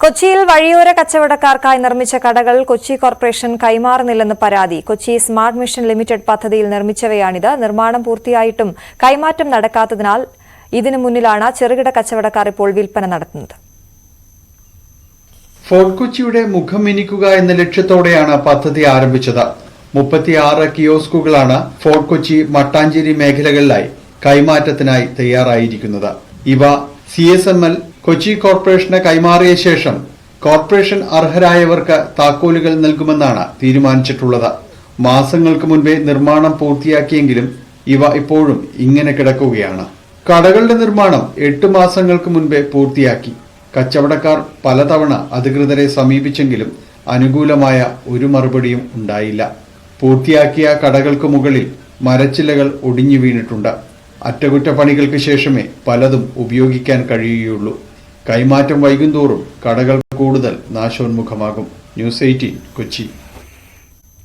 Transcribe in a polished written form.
കൊച്ചിയിൽ വഴിയോര കച്ചവടക്കാർക്കായി നിർമ്മിച്ച കടകൾ കൊച്ചി കോർപ്പറേഷൻ കൈമാറുന്നില്ലെന്ന് പരാതി. കൊച്ചി സ്മാർട്ട് മിഷൻ ലിമിറ്റഡ് പദ്ധതിയിൽ നിർമ്മിച്ചവയാണിത്. നിർമ്മാണം പൂർത്തിയായിട്ടും കൈമാറ്റം നടക്കാത്തതിനാൽ ഇതിനു മുന്നിലാണ് ചെറുകിട കച്ചവടക്കാർ ഇപ്പോൾ വിൽപ്പന നടത്തുന്നത്. ഫോർട്ട് കൊച്ചിയുടെ മുഖം മിനിക്കുക എന്ന ലക്ഷ്യത്തോടെയാണ് പദ്ധതി ആരംഭിച്ചത്. 36 കിയോസ്കുകളാണ് ഫോർട്ട് കൊച്ചി, മട്ടാഞ്ചേരി മേഖലകളിലായി കൈമാറ്റത്തിനായി തയ്യാറായിരിക്കുന്നത്. ഇവ CSML കൊച്ചി കോർപ്പറേഷന് കൈമാറിയ ശേഷം കോർപ്പറേഷൻ അർഹരായവർക്ക് താക്കോലുകൾ നൽകുമെന്നാണ് തീരുമാനിച്ചിട്ടുള്ളത്. മാസങ്ങൾക്ക് മുൻപേ നിർമ്മാണം പൂർത്തിയാക്കിയെങ്കിലും ഇവ ഇപ്പോഴും ഇങ്ങനെ കിടക്കുകയാണ്. കടകളുടെ നിർമ്മാണം 8 മാസങ്ങൾക്ക് മുൻപേ പൂർത്തിയാക്കി. കച്ചവടക്കാർ പലതവണ അധികൃതരെ സമീപിച്ചെങ്കിലും അനുകൂലമായ ഒരു മറുപടിയും ഉണ്ടായില്ല. പൂർത്തിയാക്കിയ കടകൾക്ക് മുകളിൽ മരച്ചില്ലകൾ ഒടിഞ്ഞു വീണിട്ടുണ്ട്. അറ്റകുറ്റപ്പണികൾക്ക് ശേഷമേ പലതും ഉപയോഗിക്കാൻ കഴിയുകയുള്ളൂ. കൈമാറ്റം വൈകുന്തോറും കടകൾ കൂടുതൽ നാശോന്മുഖമാകും. ന്യൂസ് 18 കൊച്ചി.